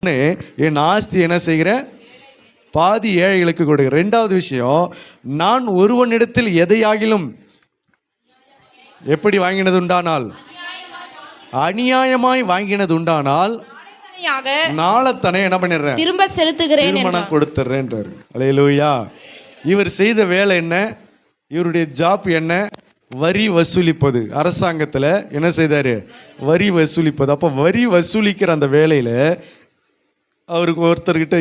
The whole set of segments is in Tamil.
என் ஆஸ்தி என்ன செய்கிற பாதி ஏழைகளுக்கு கொடுக்கிற. ரெண்டாவது விஷயம், நான் ஒருவனிடத்தில் எதையாகிலும் எப்படி வாங்கினது உண்டானால், அநியாயமாய் வாங்கினது உண்டானால் நாளத்தனை என்ன பண்ணிடுறேன், திரும்ப செலுத்துகிறேன், திருமணம் கொடுத்துறேன்றாரு. அல்லேலூயா. இவர் செய்த வேலை என்ன? இவருடைய ஜாப் என்ன? வரி வசூலிப்பது. அரசாங்கத்தில் என்ன செய்தாரு? வரி வசூலிப்பது. அப்போ வரி வசூலிக்கிற அந்த வேலையில் அவருக்கு ஒருத்தர்கிட்ட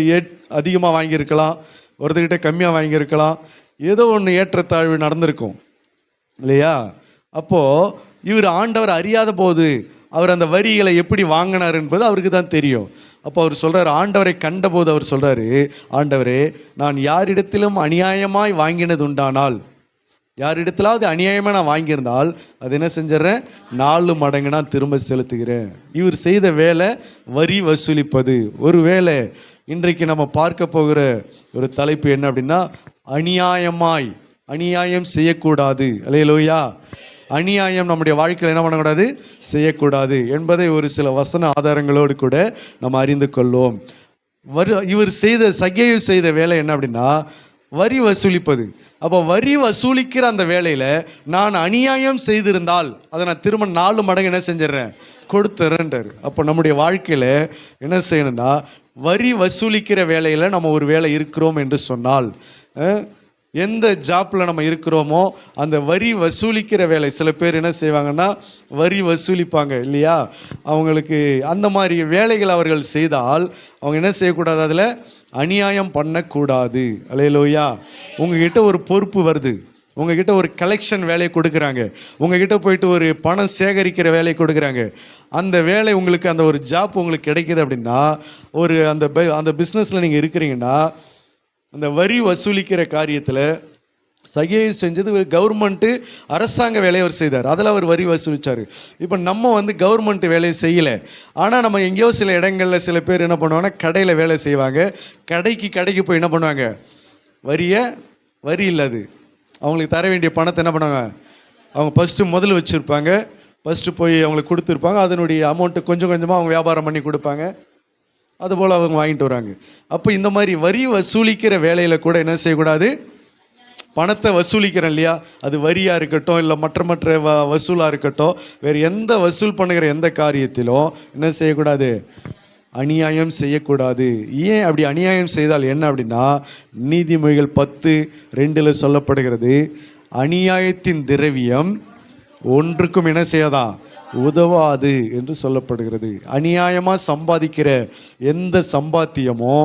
அதிகமாக வாங்கியிருக்கலாம், ஒருத்தர்கிட்ட கம்மியாக வாங்கியிருக்கலாம், ஏதோ ஒன்று ஏற்றத்தாழ்வு நடந்திருக்கும் இல்லையா? அப்போது இவர் ஆண்டவர் அறியாத போது அவர் அந்த வரிகளை எப்படி வாங்கினார் என்பது அவருக்கு தான் தெரியும். அப்போ அவர் சொல்கிறார், ஆண்டவரை கண்டபோது அவர் சொல்கிறாரு, ஆண்டவரே, நான் யாரிடத்திலும் அநியாயமாய் வாங்கினது உண்டானால், யாரிடத்திலாவது அநியாயமாக நான் வாங்கியிருந்தால் அது என்ன செஞ்சிடறேன், 4 மடங்கு நான் திரும்ப செலுத்துகிறேன். இவர் செய்த வேலை வரி வசூலிப்பது. ஒரு வேலை இன்றைக்கு நம்ம பார்க்க போகிற ஒரு தலைப்பு என்ன அப்படின்னா, அநியாயம் செய்யக்கூடாது. அல்லேலூயா. அநியாயம் நம்முடைய வாழ்க்கையில் என்ன பண்ணக்கூடாது, செய்யக்கூடாது என்பதை ஒரு சில வசன ஆதாரங்களோடு கூட நம்ம அறிந்து கொள்வோம். இவர் சகேயு செய்த வேலை என்ன அப்படின்னா, வரி வசூலிப்பது. அப்போ வரி வசூலிக்கிற அந்த வேலையில் நான் அநியாயம் செய்திருந்தால் அதை நான் திரும்ப 4 மடங்கு என்ன செஞ்சிடறேன், கொடுத்துறேன்றார். அப்போ நம்முடைய வாழ்க்கையில் என்ன செய்யணும்னா, வரி வசூலிக்கிற வேலையில் நம்ம ஒரு வேலை இருக்கிறோம் என்று சொன்னால், எந்த ஜாப்பில் நம்ம இருக்கிறோமோ அந்த வரி வசூலிக்கிற வேலை, சில பேர் என்ன செய்வாங்கன்னா வரி வசூலிப்பாங்க இல்லையா, அவங்களுக்கு அந்த மாதிரி வேலைகள் அவர்கள் செய்தால் அவங்க என்ன செய்யக்கூடாது, அதில் அநியாயம் பண்ணக்கூடாது. அல்லேலூயா. உங்ககிட்ட ஒரு பொறுப்பு வருது, உங்ககிட்ட ஒரு கலெக்ஷன் வேலையை கொடுக்குறாங்க, உங்ககிட்ட போயிட்டு ஒரு பணம் சேகரிக்கிற வேலையை கொடுக்குறாங்க. அந்த வேலை உங்களுக்கு, அந்த ஒரு ஜாப் உங்களுக்கு கிடைக்கிது அப்படின்னா, ஒரு அந்த பிஸ்னஸில் நீங்கள் இருக்கிறீங்கன்னா, அந்த வரி வசூலிக்கிற காரியத்தில் சகேயு செஞ்சது கவர்மெண்ட்டு அரசாங்க வேலையை அவர் செய்தார், அதில் அவர் வரி வசூலித்தார். இப்போ நம்ம கவர்மெண்ட் வேலையை செய்யலை, ஆனால் நம்ம எங்கேயோ சில இடங்களில் சில பேர் என்ன பண்ணுவாங்கன்னா கடையில் வேலை செய்வாங்க. கடைக்கு போய் என்ன பண்ணுவாங்க, வரி இல்லாது அவங்களுக்கு தர வேண்டிய பணத்தை என்ன பண்ணுவாங்க, அவங்க ஃபஸ்ட்டு முதல்ல வச்சுருப்பாங்க, ஃபஸ்ட்டு போய் அவங்களுக்கு கொடுத்துருப்பாங்க, அதனுடைய அமௌண்ட்டு கொஞ்சம் கொஞ்சமாக அவங்க வியாபாரம் பண்ணி கொடுப்பாங்க, அதுபோல் அவங்க வாங்கிட்டு வராங்க. அப்போ இந்த மாதிரி வரி வசூலிக்கிற வேலையில் கூட என்ன செய்யக்கூடாது, பணத்தை வசூலிக்கிறோம் இல்லையா, அது வரியாக இருக்கட்டும் இல்லை மற்ற வசூலாக இருக்கட்டும், வேறு எந்த வசூல் பண்ணுகிற எந்த காரியத்திலும் என்ன செய்யக்கூடாது, அநியாயம் செய்யக்கூடாது. ஏன் அப்படி அநியாயம் செய்தால் என்ன அப்படின்னா, நீதிமொழிகள் 10:2 சொல்லப்படுகிறது, அநியாயத்தின் திரவியம் ஒன்றுக்கும் என்ன செய்யாதான் உதவாது என்று சொல்லப்படுகிறது. அநியாயமாக சம்பாதிக்கிற எந்த சம்பாத்தியமோ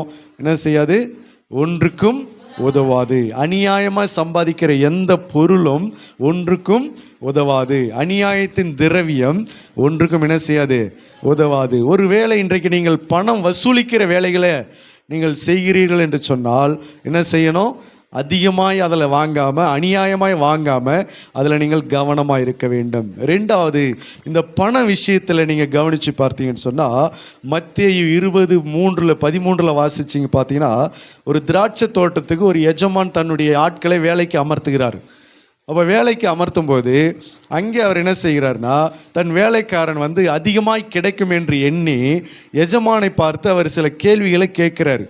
என்ன செய்யாது, ஒன்றுக்கும் உதவாது. அநியாயமாக சம்பாதிக்கிற எந்த பொருளும் ஒன்றுக்கும் உதவாது. அநியாயத்தின் திரவியம் ஒன்றுக்கும் என்ன செய்யாது, உதவாது. ஒருவேளை இன்றைக்கு நீங்கள் பணம் வசூலிக்கிற வேலைகளை நீங்கள் செய்கிறீர்கள் என்று சொன்னால் என்ன செய்யணும், அதிகமாய் அதில் வாங்காமல், அநியாயமாய் வாங்காமல் அதில் நீங்கள் கவனமாக இருக்க வேண்டும். ரெண்டாவது, இந்த பண விஷயத்தில் நீங்கள் கவனித்து பார்த்தீங்கன்னு சொன்னால், மத்தேயு 20:13 வாசிச்சிங்க பார்த்தீங்கன்னா, ஒரு திராட்சை தோட்டத்துக்கு ஒரு எஜமான் தன்னுடைய ஆட்களை வேலைக்கு அமர்த்துகிறார். அப்போ வேலைக்கு அமர்த்தும் போது அங்கே அவர் என்ன செய்கிறார்னா, தன் வேலைக்காரன் அதிகமாய் கிடைக்கும் என்று எண்ணி எஜமானை பார்த்து அவர் சில கேள்விகளை கேட்கிறார்.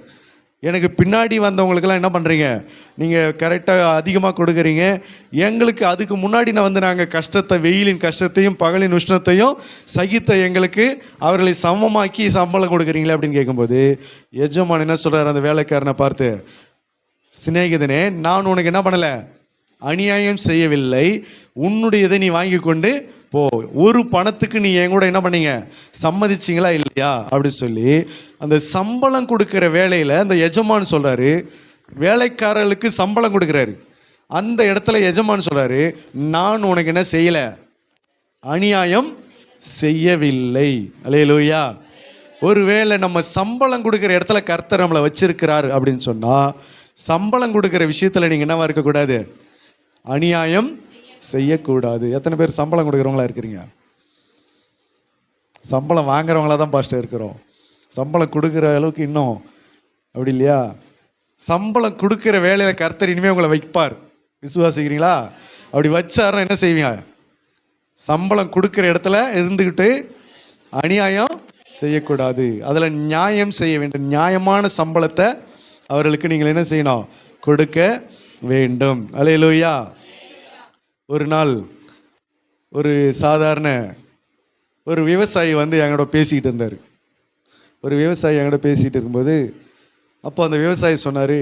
எனக்கு பின்னாடி வந்தவங்களுக்கெல்லாம் என்ன பண்ணுறீங்க, நீங்கள் கரெக்டாக அதிகமாக கொடுக்குறீங்க, எங்களுக்கு அதுக்கு முன்னாடி நாங்கள் கஷ்டத்தை, வெயிலின் கஷ்டத்தையும் பகலின் உஷ்ணத்தையும் சகித்த எங்களுக்கு அவர்களை சமமாக்கி சம்பளம் கொடுக்குறீங்களே அப்படின்னு கேட்கும்போது எஜமான் என்ன சொல்கிறார் அந்த வேலைக்காரனை பார்த்து, சிநேகிதனே, நான் உனக்கு என்ன பண்ணலை, அநியாயம் செய்யவில்லை, உன்னுடையதை நீ வாங்கி கொண்டு போ, ஒரு பணத்துக்கு நீ என் கூட என்ன பண்ணீங்க, சம்மதிச்சிங்களா இல்லையா அப்படி சொல்லி அந்த சம்பளம் கொடுக்குற வேலையில் அந்த எஜமான் சொல்கிறாரு, வேலைக்காரர்களுக்கு சம்பளம் கொடுக்குறாரு. அந்த இடத்துல எஜமான் சொல்கிறாரு, நான் உனக்கு என்ன செய்யலை, அநியாயம் செய்யவில்லை. அல்லேலூயா. ஒருவேளை நம்ம சம்பளம் கொடுக்குற இடத்துல கர்த்தர் நம்மளை வச்சிருக்கிறார் அப்படின்னு சொன்னால், சம்பளம் கொடுக்குற விஷயத்தில் நீங்கள் என்னவா இருக்கக்கூடாது, அநியாயம் செய்யக்கூடாது. எத்தனை பேர் சம்பளம் கொடுக்குறவங்களா இருக்கிறீங்க? சம்பளம் வாங்குறவங்களா தான் பாஸ்டர் இருக்கிறோம், சம்பளம் கொடுக்குற அளவுக்கு இன்னும் அப்படி இல்லையா? சம்பளம் கொடுக்குற வேலையில் கர்த்தர் இனிமேல் உங்களை வைப்பார், விசுவாசிக்கிறீங்களா? அப்படி வச்சாருன்னா என்ன செய்வீங்க, சம்பளம் கொடுக்குற இடத்துல இருந்துக்கிட்டு அநியாயம் செய்யக்கூடாது. அதில் நியாயம் செய்ய வேண்டும். நியாயமான சம்பளத்தை அவர்களுக்கு நீங்கள் என்ன செய்யணும்? கொடுக்க வேண்டும். அல்லேலூயா. ஒரு நாள் ஒரு சாதாரண ஒரு விவசாயி வந்து என்கிட்ட பேசிக்கிட்டு இருந்தார். ஒரு விவசாயி என்கிட்ட பேசிக்கிட்டு இருக்கும்போது அப்போ அந்த விவசாயி சொன்னார்,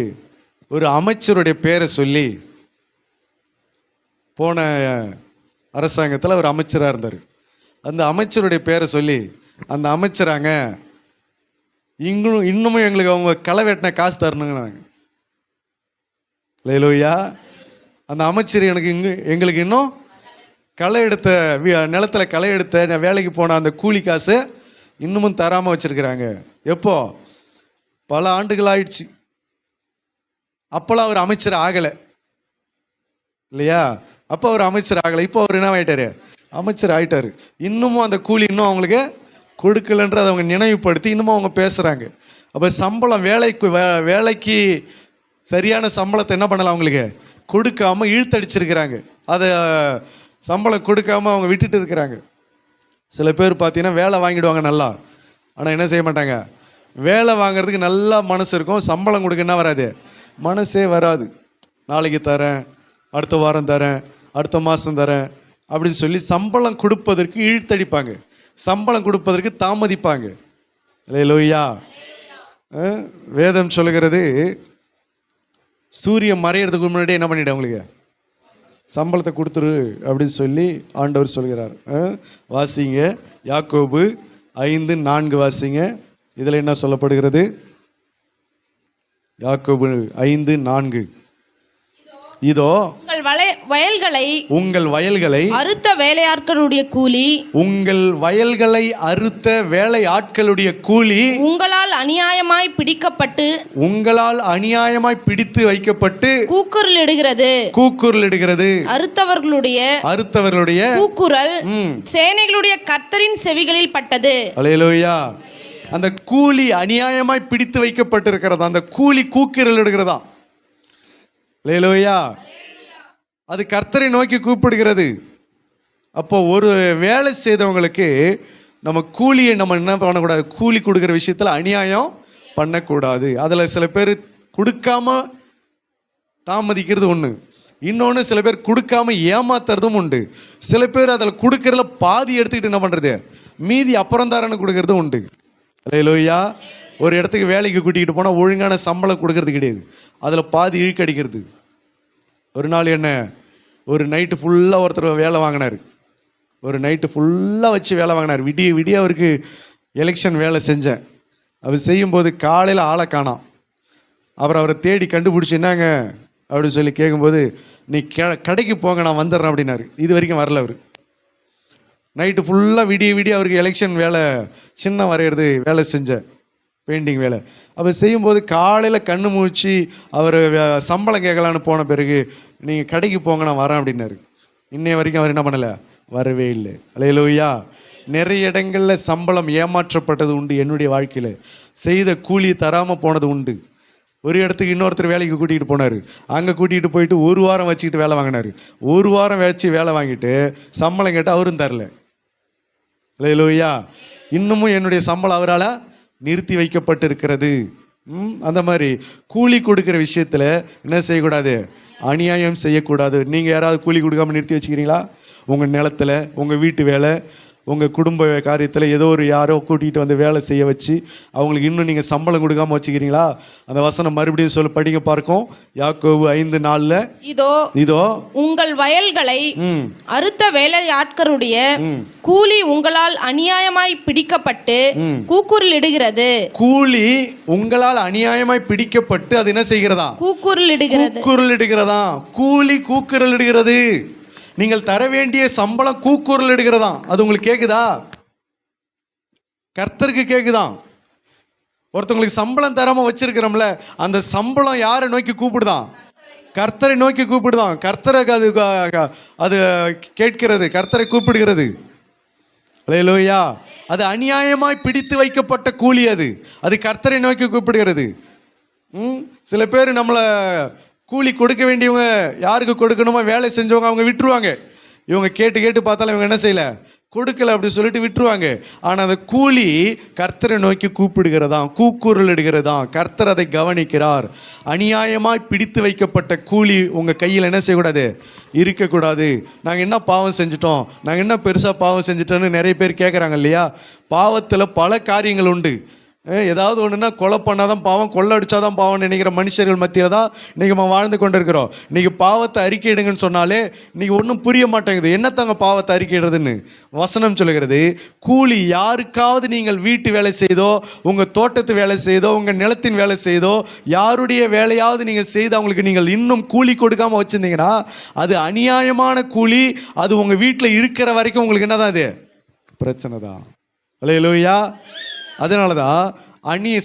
ஒரு அமைச்சருடைய பேரை சொல்லி, போன அரசாங்கத்தில் அவர் அமைச்சராக இருந்தார், அந்த அமைச்சருடைய பேரை சொல்லி, அந்த அமைச்சராங்க இன்னமும் எங்களுக்கு அவங்க களை வெட்டின காசு தரணுங்கிறாங்க. லேலூயா. அந்த அமைச்சர் எங்களுக்கு இன்னும் களை எடுத்த நிலத்தில் களை எடுத்த வேலைக்கு போன அந்த கூலி காசு இன்னமும் தராமல் வச்சிருக்கிறாங்க. எப்போ? பல ஆண்டுகள் ஆயிடுச்சு. அப்போலாம் அவர் அமைச்சர் ஆகலை இல்லையா? அப்போ அவர் அமைச்சர் ஆகலை. இப்போ அவர் என்ன ஆகிட்டாரு? அமைச்சர் ஆகிட்டாரு. இன்னமும் அந்த கூலி இன்னும் அவங்களுக்கு கொடுக்கலன்றதை அவங்க நினைவுபடுத்தி இன்னமும் அவங்க பேசுகிறாங்க. அப்போ சம்பளம் வேலைக்கு சரியான சம்பளத்தை என்ன பண்ணலாம்? அவங்களுக்கு கொடுக்காம இழுத்தடிச்சிருக்கிறாங்க. அதை சம்பளம் கொடுக்காம அவங்க விட்டுட்டு இருக்கிறாங்க. சில பேர் பார்த்தீங்கன்னா வேலை வாங்கிடுவாங்க நல்லா, ஆனால் என்ன செய்ய மாட்டாங்க? வேலை வாங்கிறதுக்கு நல்லா மனசு இருக்கும், சம்பளம் கொடுக்க என்ன வராது? மனசே வராது. நாளைக்கு தரேன், அடுத்த வாரம் தரேன், அடுத்த மாதம் தரேன் அப்படின்னு சொல்லி சம்பளம் கொடுப்பதற்கு இழுத்தடிப்பாங்க, சம்பளம் கொடுப்பதற்கு தாமதிப்பாங்க. அல்லேலூயா. வேதம் சொல்லுகிறது, சூரியன் மறையிறதுக்கு முன்னாடி என்ன பண்ணிவிடு, அவங்களுக்கு சம்பளத்தை கொடுத்துரு அப்படின்னு சொல்லி ஆண்டவர் சொல்கிறார். வாசிங்க யாக்கோபு 5:4 வாசிங்க. இதில் என்ன சொல்லப்படுகிறது? யாக்கோபு 5:4. இதோ உங்கள் வயல்களை அறுத்த வேலையாட்களுடைய கூலி, உங்கள் வயல்களை அறுத்த வேலை ஆட்களுடைய கூலி உங்களால் அநியாயமாய் பிடித்து வைக்கப்பட்டு கூக்குரலிடுகிறது. அறுத்தவர்களுடைய கூக்குரல் சேனைகளுடைய கர்த்தரின் செவிகளில் பட்டது. அல்லேலூயா. அந்த கூலி அநியாயமாய் பிடித்து வைக்கப்பட்டிருக்கிறதா, அந்த கூலி கூக்குரலிடுகிறதா. அல்லேலூயா. அது கர்த்தரை நோக்கி கூப்பிடுகிறது. அப்போ ஒரு வேலை செய்தவங்களுக்கு நம்ம கூலியை நம்ம என்ன பண்ணக்கூடாது? கூலி கொடுக்குற விஷயத்தில் அநியாயம் பண்ணக்கூடாது. அதில் சில பேர் கொடுக்காம தாமதிக்கிறது ஒன்று, இன்னொன்று சில பேர் கொடுக்காம ஏமாத்துறதும் உண்டு. சில பேர் அதில் கொடுக்கறதுல பாதி எடுத்துக்கிட்டு என்ன பண்ணுறது, மீதி அப்புறம் தாரன்னு கொடுக்கறதும் உண்டு. அல்லேலூயா. ஒரு இடத்துக்கு வேலைக்கு கூட்டிகிட்டு போனால் ஒழுங்கான சம்பளம் கொடுக்கறது கிடையாது, அதில் பாதி இழுக்கடிக்கிறது. ஒரு நாள் என்ன, ஒரு நைட்டு ஃபுல்லாக ஒருத்தர் வேலை வாங்கினார், ஒரு நைட்டு ஃபுல்லாக வச்சு வேலை வாங்கினார். விடிய அவருக்கு எலெக்ஷன் வேலை செஞ்சேன். அவர் செய்யும்போது காலையில் ஆளை காணோம். அவரை தேடி கண்டுபிடிச்சி என்னங்க அப்படின்னு சொல்லி கேட்கும்போது, நீ கடைக்கு போங்க நான் வந்துடுறேன் அப்படின்னாரு. இது வரைக்கும் வரல அவர். நைட்டு ஃபுல்லாக விடிய அவருக்கு எலெக்ஷன் வேலை, சின்ன வரைகிறது வேலை செஞ்சேன், பெயிண்டிங் வேலை. அப்போ செய்யும்போது காலையில் கண்ணு மூச்சு அவர் சம்பளம் கேட்கலான்னு போன பிறகு, நீங்கள் கடைக்கு போங்க நான் வரேன் அப்படின்னாரு. இன்னைய வரைக்கும் அவர் என்ன பண்ணலை, வரவே இல்லை. அல்லேலூயா. நிறைய இடங்களில் சம்பளம் ஏமாற்றப்பட்டது உண்டு. என்னுடைய வாழ்க்கையில் செய்த கூலி தராமல் போனது உண்டு. ஒரு இடத்துக்கு இன்னொருத்தர் வேலைக்கு கூட்டிகிட்டு போனார். அங்கே கூட்டிகிட்டு போயிட்டு ஒரு வாரம் வச்சுக்கிட்டு வேலை வாங்கினார். ஒரு வாரம் வச்சு வேலை வாங்கிட்டு சம்பளம் கேட்டால் அவரும் தரல. அல்லேலூயா. இன்னமும் என்னுடைய சம்பளம் அவரால் நிறுத்தி வைக்கப்பட்டிருக்கிறது. அந்த மாதிரி கூலி கொடுக்குற விஷயத்தில் என்ன செய்யக்கூடாது? அநியாயம் செய்யக்கூடாது. நீங்கள் யாராவது கூலி கொடுக்காமல் நிறுத்தி வச்சுக்கிறீங்களா? உங்கள் நிலத்தில், உங்கள் வீட்டு வேலை, உங்கள் குடும்ப காரியத்தில் ஏதோ ஒரு யாரோ கூட்டிகிட்டு வந்து வேலை செய்ய வச்சு அவங்களுக்கு இன்னும் நீங்கள் சம்பளம் கொடுக்காமல் வச்சுக்கிறீங்களா? அந்த வசனம் மறுபடியும் சொல்லி படிங்க பார்க்கும். யாக்கோபு 5:4. இதோ உங்கள் வயல்களை அறுத்த வேலையாட்களுடைய கூலி உங்களால் அநியாயமாய் பிடிக்கப்பட்டு கூக்குரலிடுகிறது. கூலி உங்களால் அநியாயமாய் பிடிக்கப்பட்டு அது என்ன செய்கிறதா? கூக்குரலிடுகிறதா. கூலி கூக்குரலிடுகிறது. நீங்கள் தர வேண்டிய சம்பளம் கூக்குரலிடுகிறதா. அது உங்களுக்கு கேக்குதா? கர்த்தருக்கு கேக்குதா? ஒருத்தவங்களுக்கு சம்பளம் தராம வச்சிருக்கிறோம்ல, அந்த சம்பளம் யாரை நோக்கி கூப்பிடுதான்? கர்த்தரை நோக்கி கூப்பிடுதான். கர்த்தருக்கு அது கேட்கிறது, கர்த்தரை கூப்பிடுகிறது. அல்லேலூயா. அது அநியாயமாய் பிடித்து வைக்கப்பட்ட கூலி, அது கர்த்தரை நோக்கி கூப்பிடுகிறது. சில பேர் நம்மளை கூலி கொடுக்க வேண்டியவங்க, யாருக்கு கொடுக்கணுமோ வேலை செஞ்சவங்க அவங்க விட்டுருவாங்க. இவங்க கேட்டு பார்த்தாலும் இவங்க என்ன செய்யலை, கொடுக்கல அப்படி சொல்லிட்டு விட்டுருவாங்க. ஆனால் அந்த கூலி கர்த்தரை நோக்கி கூப்பிடுகிறதாம், கூக்குரல் இடுகிறதாம். கர்த்தர் அதை கவனிக்கிறார். அநியாயமாய் பிடித்து வைக்கப்பட்ட கூலி உங்கள் கையில் என்ன செய்யக்கூடாது, இருக்கக்கூடாது. நாங்கள் என்ன பாவம் செஞ்சிட்டோம், நாங்கள் என்ன பெருசாக பாவம் செஞ்சிட்டோன்னு நிறைய பேர் கேட்குறாங்க இல்லையா. பாவத்தில் பல காரியங்கள் உண்டு. ஏதாவது ஒன்றுனா கொலை பண்ணாதான் பாவம், கொள்ளை அடித்தாதான் பாவம்னு நினைக்கிற மனுஷர்கள் மத்தியில் தான் இன்றைக்கி நம்ம வாழ்ந்து கொண்டு இருக்கிறோம். இன்றைக்கி பாவத்தை அறிக்கையிடுங்கன்னு சொன்னாலே இன்றைக்கி ஒன்றும் புரிய மாட்டேங்குது. என்னத்தாங்க பாவத்தை அறிக்கையிடுறதுன்னு வசனம் சொல்லுகிறது. கூலி யாருக்காவது நீங்கள் வீட்டு வேலை செய்தோ, உங்கள் தோட்டத்து வேலை செய்தோ, உங்கள் நிலத்தின் வேலை செய்தோ, யாருடைய வேலையாவது நீங்கள் செய்து அவங்களுக்கு நீங்கள் இன்னும் கூலி கொடுக்காமல் வச்சுருந்தீங்கன்னா அது அநியாயமான கூலி. அது உங்கள் வீட்டில் இருக்கிற வரைக்கும் உங்களுக்கு என்ன தான், அது பிரச்சனை தான். அல்லேலூயா. அதனால தான்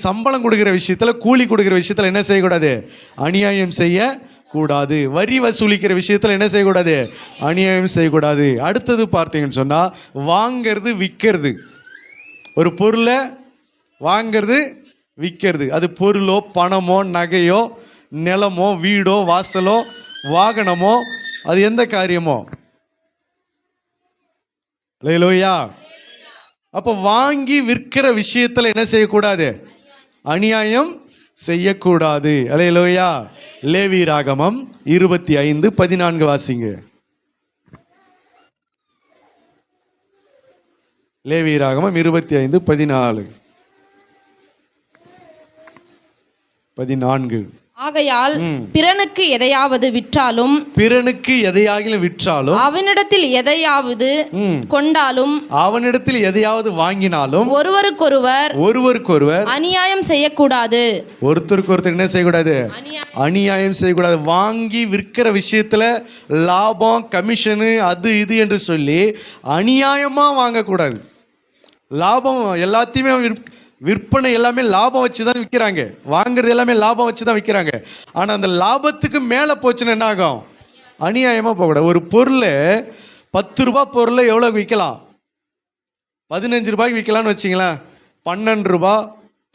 சம்பளம் கொடுக்குற விஷயத்தில், கூலி கொடுக்குற விஷயத்தில் என்ன செய்யக்கூடாது, அநியாயம் செய்யக்கூடாது. வரி வசூலிக்கிற விஷயத்தில் என்ன செய்யக்கூடாது, அநியாயம் செய்யக்கூடாது. அடுத்தது பார்த்தீங்கன்னு சொன்னால் வாங்கிறது விற்கிறது. ஒரு பொருளை வாங்கிறது விற்கிறது, அது பொருளோ பணமோ நகையோ நிலமோ வீடோ வாசலோ வாகனமோ அது எந்த காரியமோ. அல்லேலூயா. அப்போ வாங்கி விற்கிற விஷயத்தில் என்ன செய்யக்கூடாது, அநியாயம் செய்யக்கூடாது. அல்லேலூயா. லேவியராகமம் 25:14 வாசிங்க. லேவியராகமம் 25:14. ஆகையால் பிறனுக்கு எதையாவது விற்றாலும், அவனிடத்தில் எதையாவது கொண்டாலும், அவனிடத்தில் எதையாவது வாங்கினாலும் ஒருவருக்கொருவர் அநியாயம் செய்யக்கூடாது. ஒருத்தருக்கு ஒருத்தர் என்ன செய்யக்கூடாது, அநியாயம் செய்யக்கூடாது. வாங்கி விற்கிற விஷயத்துல லாபம் கமிஷனு அது இது என்று சொல்லி அநியாயமா வாங்கக்கூடாது. லாபம் எல்லாத்தையுமே விற்பனை எல்லாமே லாபம் வச்சு தான் விற்கிறாங்க, வாங்குறது எல்லாமே லாபம் வச்சு தான் விற்கிறாங்க. ஆனால் அந்த லாபத்துக்கு மேலே போச்சுன்னா என்ன ஆகும், அநியாயமாக போகக்கூடாது. ஒரு பொருளை 10 ரூபா பொருளை எவ்வளோ விற்கலாம், 15 ரூபாய்க்கு விற்கலான்னு வச்சிங்களேன். 12 ரூபா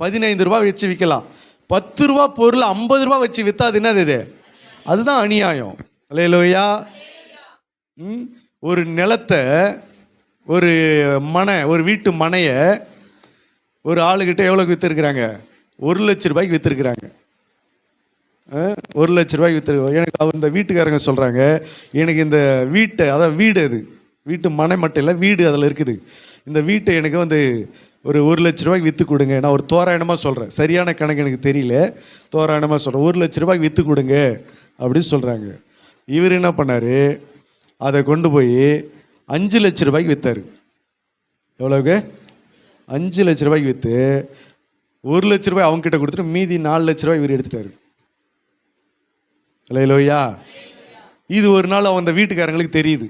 15 ரூபா வச்சு விற்கலாம். 10 ரூபா பொருள் 50 ரூபா வச்சு விற்றா அது என்னது, இது அதுதான் அநியாயம். அல்லேலூயா. ஒரு நிலத்தை, ஒரு ஒரு வீட்டு மனையை ஒரு ஆளுகிட்ட எவ்வளோக்கு விற்றுருக்குறாங்க, 1 லட்ச ரூபாய்க்கு விற்றுருக்குறாங்க. 1 லட்ச ரூபாய்க்கு விற்றுருக்கு. எனக்கு அவர் இந்த வீட்டுக்காரங்க சொல்கிறாங்க, எனக்கு இந்த வீட்டை, அதாவது வீடு, அது வீட்டு மனை மட்டும் இல்லை, வீடு அதில் இருக்குது, இந்த வீட்டை எனக்கு ஒரு 1 லட்ச ரூபாய்க்கு விற்று கொடுங்க. நான் ஒரு தோராயணமாக சொல்கிறேன், சரியான கணக்கு எனக்கு தெரியல, தோராயணமாக சொல்கிறேன். 1 லட்ச ரூபாய்க்கு விற்று கொடுங்க அப்படின்னு சொல்கிறாங்க. இவர் என்ன பண்ணார், அதை கொண்டு போய் 5 லட்ச ரூபாய்க்கு விற்றார். எவ்வளோக்கு, 5 லட்ச ரூபாய்க்கு விற்று 1 லட்ச ரூபாய் அவங்க கிட்ட கொடுத்துட்டு மீதி 4 லட்ச ரூபாய் இவர் எடுத்துட்டாரு. அல்லேலூயா. இது ஒரு நாள் அந்த வீட்டுக்காரங்களுக்கு தெரியுது,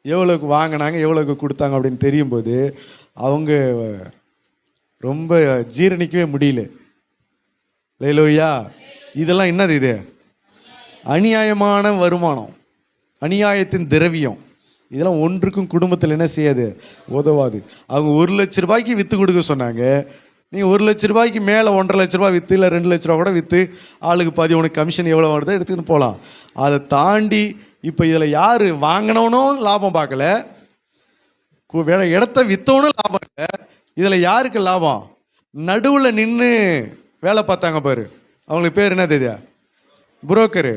எவ்வளோக்கு வாங்கினாங்க எவ்வளோக்கு கொடுத்தாங்க அப்படின்னு தெரியும் போது அவங்க ரொம்ப ஜீரணிக்கவே முடியல. அல்லேலூயா. இதெல்லாம் என்னது, இது அநியாயமான வருமானம், அநியாயத்தின் திரவியம். இதெல்லாம் ஒன்றுக்கும் குடும்பத்தில் என்ன செய்யாது, உதவாது. அவங்க 1 லட்ச ரூபாய்க்கு விற்று கொடுக்க சொன்னாங்க. நீங்கள் 1 லட்ச ரூபாய்க்கு மேலே 1.5 லட்ச ரூபாய் விற்று, இல்லை 2 லட்ச ரூபா கூட விற்று ஆளுக்கு பாதி உனக்கு கமிஷன் எவ்வளோ வருதோ எடுத்துக்கிட்டு போகலாம். அதை தாண்டி இப்போ இதில் யார் வாங்கினவனும் லாபம் பார்க்கல, வேற இடத்த விற்றவனும் லாபம் இல்லை. இதில் யாருக்கு லாபம், நடுவில் நின்று வேலை பார்த்தாங்க பாரு, அவங்களுக்கு பேர் என்னது, இது புரோக்கரு,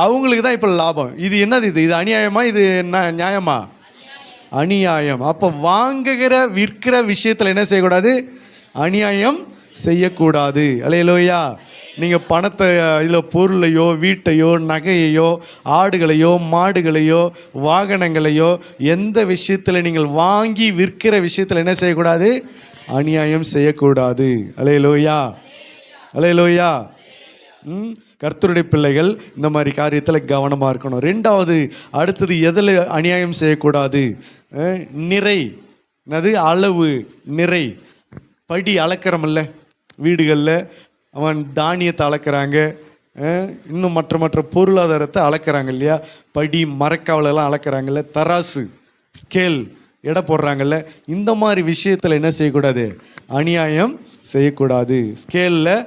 அவங்களுக்கு தான் இப்போ லாபம். இது என்னது, இது அநியாயமா, இது என்ன நியாயமா, அநியாயம். அப்போ வாங்குகிற விற்கிற விஷயத்தில் என்ன செய்யக்கூடாது, அநியாயம் செய்யக்கூடாது. அல்லேலூயா. நீங்கள் பணத்தை இதில் பொருளையோ வீட்டையோ நகையையோ ஆடுகளையோ மாடுகளையோ வாகனங்களையோ எந்த விஷயத்தில் நீங்கள் வாங்கி விற்கிற விஷயத்தில் என்ன செய்யக்கூடாது, அநியாயம் செய்யக்கூடாது. அல்லேலூயா. அல்லேலூயா. கர்த்தருடைய பிள்ளைகள் இந்த மாதிரி காரியத்தில் கவனமாக இருக்கணும். 2வது, அடுத்தது எதில் அநியாயம் செய்யக்கூடாது, நிறை, அது அளவு, நிறை. படி அளக்கிறமில்ல வீடுகளில், அவன் தானியத்தை அளக்கிறாங்க, இன்னும் மற்ற பொருளாதாரத்தை அளக்கிறாங்க இல்லையா, படி மரக்காவலெல்லாம் அளக்கிறாங்கல்ல, தராசு ஸ்கேல் எடை போடுறாங்கல்ல, இந்த மாதிரி விஷயத்தில் என்ன செய்யக்கூடாது, அநியாயம் செய்யக்கூடாது. ஸ்கேலில்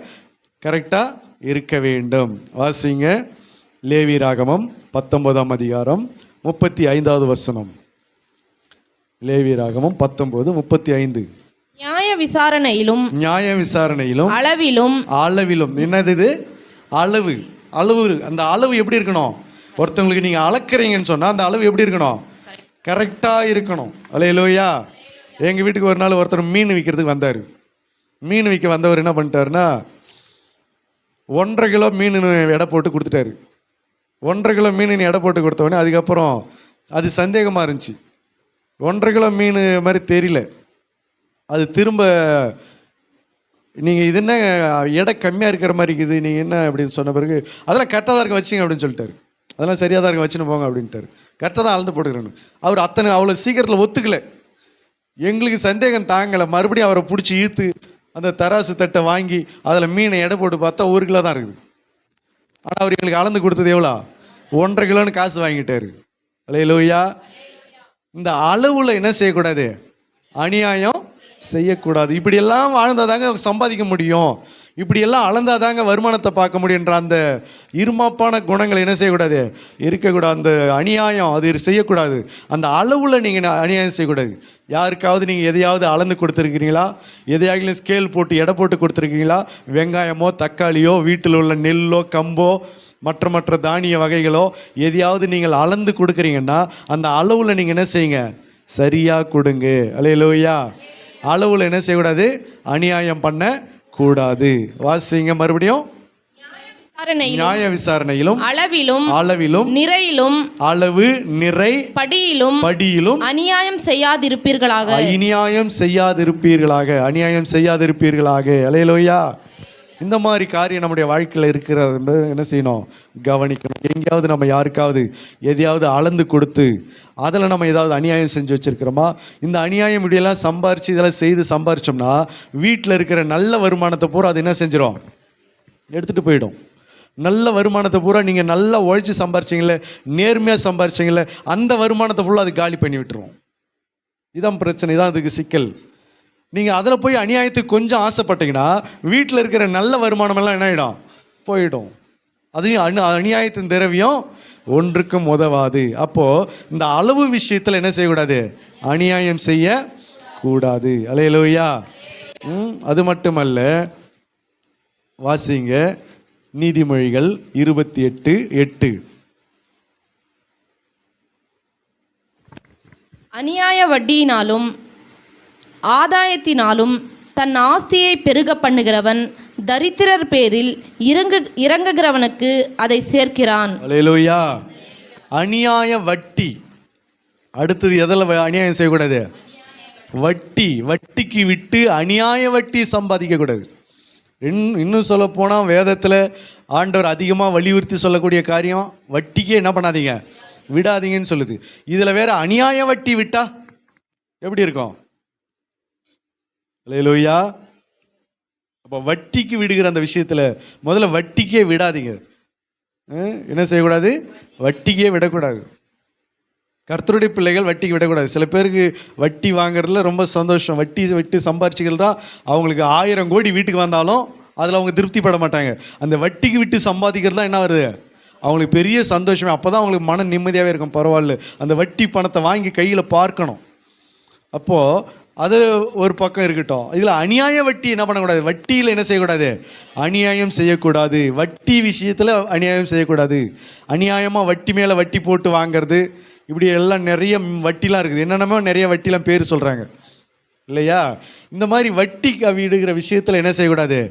கரெக்டாக இருக்க வேண்டும். வாசிங்க லேவியராகமம் 19ஆம் அதிகாரம் 35வது வசனம். லேவியராகமம் 19:35. நியாய விசாரணையிலும் நியாய விசாரணையிலும் அளவிலும் என்னது இது? அளவு. அந்த அளவு எப்படி இருக்கணும்? ஒருத்தவங்களுக்கு நீங்க அளக்குறீங்கன்னு சொன்னா அந்த அளவு எப்படி இருக்கணும்? கரெக்டா இருக்கணும். அல்லேலூயா. எங்க வீட்டுக்கு ஒரு நாள் ஒருத்தர் மீன் விற்கிறதுக்கு வந்தார். மீன் விற்க வந்தவர் என்ன பண்ணிட்டாருன்னா 1.5 கிலோ மீன் எடை போட்டு கொடுத்துட்டாரு. 1.5 கிலோ மீன் எடை போட்டு கொடுத்தவொடனே அதுக்கப்புறம் அது சந்தேகமாக இருந்துச்சு. 1.5 கிலோ மீன் மாதிரி தெரியல. அது திரும்ப நீங்கள் இது என்ன எடை கம்மியாக இருக்கிற மாதிரி இருக்குது, நீங்கள் என்ன அப்படின்னு சொன்ன பிறகு அதெல்லாம் கரெக்டாக தான் இருக்க வச்சிங்க அப்படின்னு சொல்லிட்டாரு. அதெல்லாம் சரியாக தான் இருக்க வச்சுன்னு போங்க அப்படின்ட்டாரு. கரெக்டாக தான் அளந்து போட்டுக்கிறேன்னு அவர் அவ்வளோ சீக்கிரத்தில் ஒத்துக்கலை. எங்களுக்கு சந்தேகம் தாங்கலை. மறுபடியும் அவரை பிடிச்சி இழுத்து அந்த தராசு தட்டை வாங்கி அதில் மீனை எடை போட்டு பார்த்தா 1 கிலோ தான் இருக்குது. ஆனால் அவர் எங்களுக்கு அளந்து கொடுத்தது எவ்வளோ? 1.5 கிலோன்னு காசு வாங்கிட்டாரு. அல்லேலூயா. இந்த அளவில் என்ன செய்யக்கூடாது? அநியாயம் செய்யக்கூடாது. இப்படியெல்லாம் வாழ்ந்தாதாங்க சம்பாதிக்க முடியும், இப்படியெல்லாம் அளந்தாதாங்க வருமானத்தை பார்க்க முடியுன்ற அந்த இருமாப்பான குணங்களை என்ன செய்யக்கூடாது? இருக்கக்கூடாது. அந்த அநியாயம் அது செய்யக்கூடாது. அந்த அளவில் நீங்கள் அநியாயம் செய்யக்கூடாது. யாருக்காவது நீங்கள் எதையாவது அளந்து கொடுத்துருக்கிறீங்களா? எதையாவது ஸ்கேல் போட்டு எடை போட்டு கொடுத்துருக்கீங்களா? வெங்காயமோ தக்காளியோ வீட்டில் உள்ள நெல்லோ கம்போ மற்ற தானிய வகைகளோ எதையாவது நீங்கள் அளந்து கொடுக்குறீங்கன்னா அந்த அளவில் நீங்கள் என்ன செய்யுங்க? சரியாக கொடுங்க. அல்லேலூயா. அளவில் என்ன செய்யக்கூடாது? அநியாயம் பண்ண கூடாது. வாசிங்க மறுபடியும். நியாய விசாரணையிலும் அளவிலும் நிறையிலும் அளவு நிறை படியிலும் அநியாயம் செய்யாதிருப்பீர்களாக. அநியாயம் செய்யாதிருப்பீர்களாக. அல்லேலூயா. இந்த மாதிரி காரியம் நம்முடைய வாழ்க்கையில் இருக்கிறது என்ன செய்யணும்? கவனிக்கணும். எங்கேயாவது நம்ம யாருக்காவது எதையாவது அளந்து கொடுத்து அதில் நம்ம ஏதாவது அநியாயம் செஞ்சு வச்சுருக்கிறோமா? இந்த அநியாயம் இப்படியெல்லாம் சம்பாரித்து இதெல்லாம் செய்து சம்பாரித்தோம்னா வீட்டில் இருக்கிற நல்ல வருமானத்தை பூரா அது என்ன செஞ்சிடும்? எடுத்துகிட்டு போயிடும். நல்ல வருமானத்தை பூரா நீங்கள் நல்லா உழைச்சி சம்பாரிச்சிங்களே, நேர்மையாக சம்பாரிச்சிங்களே, அந்த வருமானத்தை ஃபுல்லாக அது காலி பண்ணி விட்டுருவோம். இதான் பிரச்சனை, இதான் அதுக்கு சிக்கல். நீங்கள் அதில் போய் அநியாயத்துக்கு கொஞ்சம் ஆசைப்பட்டீங்கன்னா வீட்டில் இருக்கிற நல்ல வருமானமெல்லாம் என்ன ஆகிடும்? போயிடும். அதையும் அநியாயத்தின் திரவியம் ஒன்றுக்கும் உதவாது. அப்போது இந்த அளவு விஷயத்தில் என்ன செய்யக்கூடாது? அநியாயம் செய்யக்கூடாது. அல்லேலூயா. அது மட்டுமல்ல, வாசிங்க நீதிமொழிகள் 28:8. அநியாய வட்டியினாலும் ஆதாயத்தினாலும் தன் ஆஸ்தியை பெருக பண்ணுகிறவன் தரித்திரர் பேரில் இறங்குகிறவனுக்கு அதை சேர்க்கிறான். அல்லேலூயா. அநியாய வட்டி. அடுத்தது எதில் அநியாயம் செய்யக்கூடாது? வட்டிக்கு விட்டு அநியாய வட்டி சம்பாதிக்க கூடாது. இன்னும் சொல்ல போனால் வேதத்தில் ஆண்டவர் அதிகமாக வலியுறுத்தி சொல்லக்கூடிய காரியம் வட்டிக்கே என்ன பண்ணாதீங்க, விடாதீங்கன்னு சொல்லுது. இதில் வேற அநியாய வட்டி விட்டா எப்படி இருக்கும்? அல்லேலூயா. அப்போ வட்டிக்கு விடுகிற அந்த விஷயத்தில் முதல்ல வட்டிக்கே விடாதீங்க. என்ன செய்யக்கூடாது? வட்டிக்கே விடக்கூடாது. கர்த்தருடைய பிள்ளைகள் வட்டிக்கு விடக்கூடாது. சில பேருக்கு வட்டி வாங்குறதுல ரொம்ப சந்தோஷம். வட்டி சம்பாரிச்சிகள் தான் அவங்களுக்கு 1000 கோடி வீட்டுக்கு வந்தாலும் அதில் அவங்க திருப்திப்பட மாட்டாங்க. அந்த வட்டிக்கு விட்டு சம்பாதிக்கிறது தான் என்ன வருது? அவங்களுக்கு பெரிய சந்தோஷமே. அப்போ தான் அவங்களுக்கு மன நிம்மதியாகவே இருக்கும். பரவாயில்ல, அந்த வட்டி பணத்தை வாங்கி கையில் பார்க்கணும். அப்போது அது ஒரு பக்கம் இருக்கட்டும். இதில் அநியாய வட்டி என்ன பண்ணக்கூடாது? வட்டியில் என்ன செய்யக்கூடாது? அநியாயம் செய்யக்கூடாது. வட்டி விஷயத்தில் அநியாயம் செய்யக்கூடாது. அநியாயமாக வட்டி மேலே வட்டி போட்டு வாங்கிறது, இப்படி எல்லாம் நிறைய வட்டிலாம் இருக்குது. என்னென்னமோ நிறைய வட்டிலாம் பேர் சொல்கிறாங்க இல்லையா? இந்த மாதிரி வட்டி விடுகிற விஷயத்தில் என்ன செய்யக்கூடாது?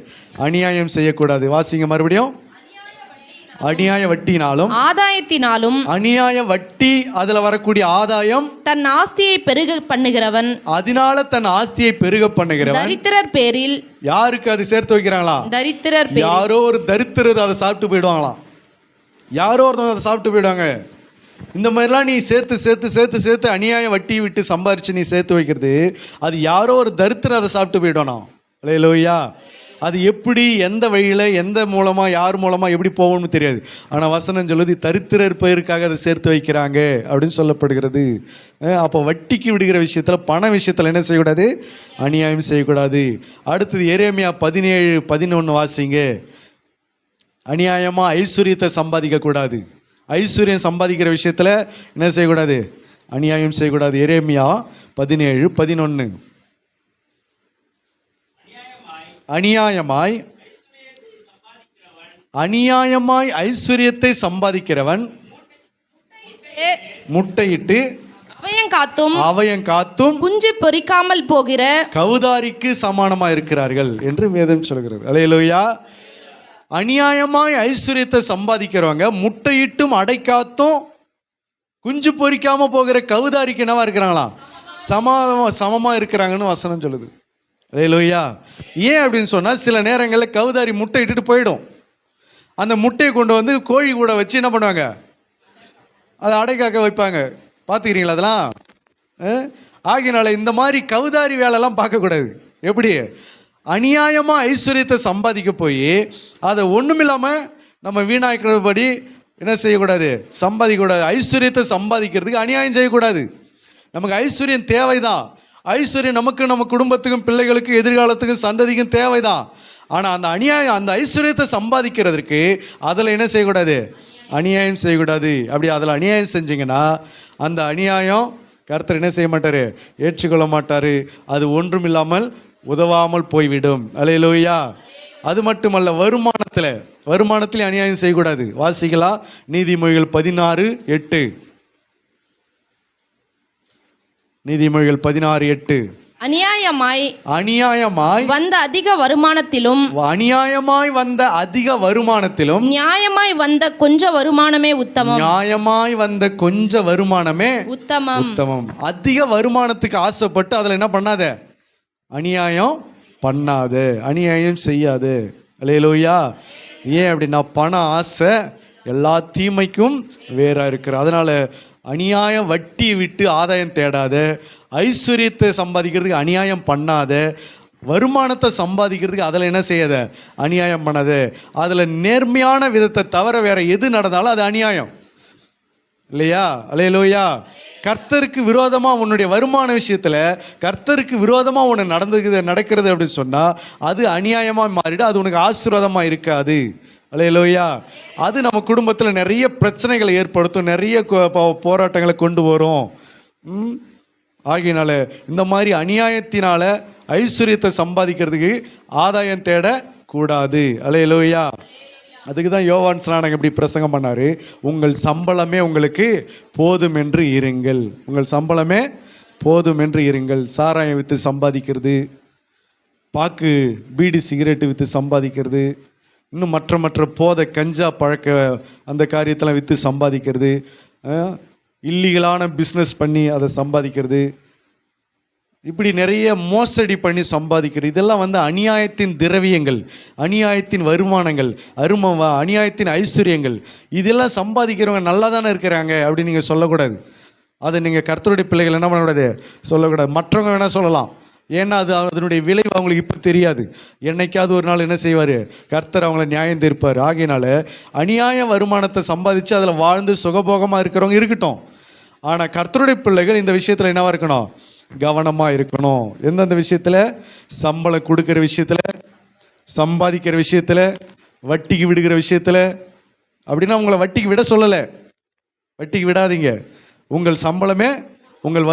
அநியாயம் செய்யக்கூடாது. வாசிங்க மறுபடியும். அநியாய வட்டினாலும் ஆதாயத்தினாலும். அநியாய வட்டி, அதுல வரக்கூடிய ஆதாயம் தன் ஆஸ்தியை பெருக பண்ணுகிறவன், அதனால தன் ஆஸ்தியை பெருக பண்ணுகிறவன் தரித்திரர் பேரில். யாருக்கு அது சேர்த்து வைக்கிறாங்களா? தரித்திரர் பேரில். யாரோ ஒரு தரித்திரர் அதை சாப்பிட்டு போயிடுவாங்களாம். யாரோ ஒருத்தவங்க அதை சாப்பிட்டு போயிடுவாங்க. இந்த மாதிரிலாம் நீ சேர்த்து அநியாய வட்டி விட்டு சம்பாரிச்சு நீ சேர்த்து வைக்கிறது, அது யாரோ ஒரு தரித்திரர் அதை சாப்பிட்டு போயிடணும். அல்லேலூயா. அது எப்படி, எந்த வழியில், எந்த மூலமாக, யார் மூலமாக எப்படி போகணும்னு தெரியாது. ஆனால் வசனம் சொல்லுது தரித்திரர் பெயருக்காக அதை சேர்த்து வைக்கிறாங்க அப்படின்னு சொல்லப்படுகிறது. அப்போ வட்டிக்கு விடுகிற விஷயத்தில், பண விஷயத்தில் என்ன செய்யக்கூடாது? அநியாயம் செய்யக்கூடாது. அடுத்தது எரேமியா 17:11 வாசிங்க. அநியாயமாக ஐஸ்வர்யத்தை சம்பாதிக்கக்கூடாது. ஐஸ்வர்யம் சம்பாதிக்கிற விஷயத்தில் என்ன செய்யக்கூடாது? அநியாயம் செய்யக்கூடாது. எரேமியா 17:11. அநியாயமாய் ஐஸ்வர்யத்தை சம்பாதிக்கிறவன் முட்டையிட்டு அவயங்காத்தும் குஞ்சு பொரிக்காமல் போகிற கவுதாரிக்கு சமானமா இருக்கிறார்கள் என்று வேதம் சொல்கிறது. அல்லேலூயா. அநியாயமாய் ஐஸ்வர்யத்தை சம்பாதிக்கிறவங்க முட்டையிட்டும் அடைக்காத்தும் குஞ்சு பொரிக்காம போகிற கவுதாரிக்கு என்னவா இருக்கிறாங்களாம்? சமமா இருக்கிறாங்கன்னு வசனம் சொல்லுது. அல்லேலூயா. ஏன் அப்படின்னு சொன்னா, சில நேரங்களில் கவுதாரி முட்டை இட்டுட்டு போயிடும். அந்த முட்டையை கொண்டு வந்து கோழி கூட வச்சு என்ன பண்ணுவாங்க? அதை அடைக்காக்க வைப்பாங்க. பார்த்துக்கிறீங்களா அதெல்லாம்? ஆகினால இந்த மாதிரி கவுதாரி வேலைலாம் பார்க்கக்கூடாது. எப்படி? அநியாயமாக ஐஸ்வர்யத்தை சம்பாதிக்க போய் அதை ஒன்றுமில்லாமல் நம்ம வீணாக்கிறபடி என்ன செய்யக்கூடாது? சம்பாதிக்கக்கூடாது. ஐஸ்வர்யத்தை சம்பாதிக்கிறதுக்கு அநியாயம் செய்யக்கூடாது. நமக்கு ஐஸ்வர்யம் தேவைதான். ஐஸ்வர்யம் நமக்கு, நம்ம குடும்பத்துக்கும், பிள்ளைகளுக்கும், எதிர்காலத்துக்கும், சந்ததிக்கும் தேவைதான். ஆனால் அந்த ஐஸ்வர்யத்தை சம்பாதிக்கிறதுக்கு அதில் என்ன செய்யக்கூடாது? அநியாயம் செய்யக்கூடாது. அப்படி அதில் அநியாயம் செஞ்சீங்கன்னா அந்த அநியாயம் கர்த்தர் என்ன செய்ய மாட்டார்? ஏற்றுக்கொள்ள மாட்டார். அது ஒன்றும் இல்லாமல் உதவாமல் போய்விடும். அல்லேலூயா. அது மட்டுமல்ல, வருமானத்தில் அநியாயம் செய்யக்கூடாது. வாசிக்கலாம், நீதிமொழிகள் 16:8. நீதிமொழிகள் 16:8. அநியாயமாய் வந்த அதிக வருமானத்திலும் நியாயமாய் வந்த கொஞ்ச வருமானமே உத்தமம். அதிக வருமானத்துக்கு ஆசைப்பட்டு அதில் என்ன பண்ணாத? அநியாயம் பண்ணாத, அநியாயம் செய்யாத. அல்லேலூயா. ஏன் அப்படின்னா, பண ஆசை எல்லா தீமைக்கும் வேறா இருக்கிற. அதனால அநியாயம், வட்டி விட்டு ஆதாயம் தேடாத, ஐஸ்வர்யத்தை சம்பாதிக்கிறதுக்கு அநியாயம் பண்ணாத, வருமானத்தை சம்பாதிக்கிறதுக்கு அதில் என்ன செய்யாத? அநியாயம் பண்ணாத. அதில் நேர்மையான விதத்தை தவிர வேற எது நடந்தாலும் அது அநியாயம் இல்லையா? அல்லேலூயா. கர்த்தருக்கு விரோதமாக உன்னுடைய வருமான விஷயத்தில் கர்த்தருக்கு விரோதமாக உன்னை நடக்கிறது அப்படின்னு சொன்னால் அது அநியாயமாக மாறிடும். அது உனக்கு ஆசீர்வாதமாக இருக்காது. அல்லேலூயா. அது நம்ம குடும்பத்தில் நிறைய பிரச்சனைகளை ஏற்படுத்தும், நிறைய போராட்டங்களை கொண்டு வரும். ஆகையினால இந்த மாதிரி அநியாயத்தினால ஐஸ்வர்யத்தை சம்பாதிக்கிறதுக்கு ஆதாயம் தேடக்கூடாது. அல்லேலூயா. அதுக்கு தான் யோவான் ஸ்நானகன் இப்படி பிரசங்கம் பண்ணார். உங்கள் சம்பளமே உங்களுக்கு போதும் என்று இருங்கள். உங்கள் சம்பளமே போதும் என்று இருங்கள். சாராயம் விற்று சம்பாதிக்கிறது, பாக்கு, பீடி, சிகரெட்டு விற்று சம்பாதிக்கிறது, இன்னும் மற்ற போதை, கஞ்சா பழக்க அந்த காரியத்தெல்லாம் விற்று சம்பாதிக்கிறது, இல்லீகலான பிஸ்னஸ் பண்ணி அதை சம்பாதிக்கிறது, இப்படி நிறைய மோசடி பண்ணி சம்பாதிக்கிறது. இதெல்லாம் வந்து அநியாயத்தின் திரவியங்கள், அநியாயத்தின் வருமானங்கள், அநியாயத்தின் ஐஸ்வர்யங்கள். இதெல்லாம் சம்பாதிக்கிறவங்க நல்லா தானே இருக்கிறாங்க அப்படின்னு நீங்கள் சொல்லக்கூடாது. அதை நீங்கள் கர்த்தருடைய பிள்ளைகள் என்ன பண்ணக்கூடாது? சொல்லக்கூடாது. மற்றவங்க வேணால் சொல்லலாம். ஏன்னா அதனுடைய விளைவு அவங்களுக்கு இப்போ தெரியாது. என்னைக்காவது ஒரு நாள் என்ன செய்வார்? கர்த்தர் அவங்கள நியாயம் தீர்ப்பார். ஆகையினால அநியாய வருமானத்தை சம்பாதிச்சு அதில் வாழ்ந்து சுகபோகமாக இருக்கிறவங்க இருக்கட்டும். ஆனால் கர்த்தருடைய பிள்ளைகள் இந்த விஷயத்தில் என்னவா இருக்கணும்? கவனமாக இருக்கணும். எந்தெந்த விஷயத்தில்? சம்பளம் கொடுக்குற விஷயத்தில், சம்பாதிக்கிற விஷயத்தில், வட்டிக்கு விடுகிற விஷயத்தில். அப்படின்னா உங்களை வட்டிக்கு விட சொல்லலை, வட்டிக்கு விடாதீங்க. உங்கள் சம்பளமே உங்கள்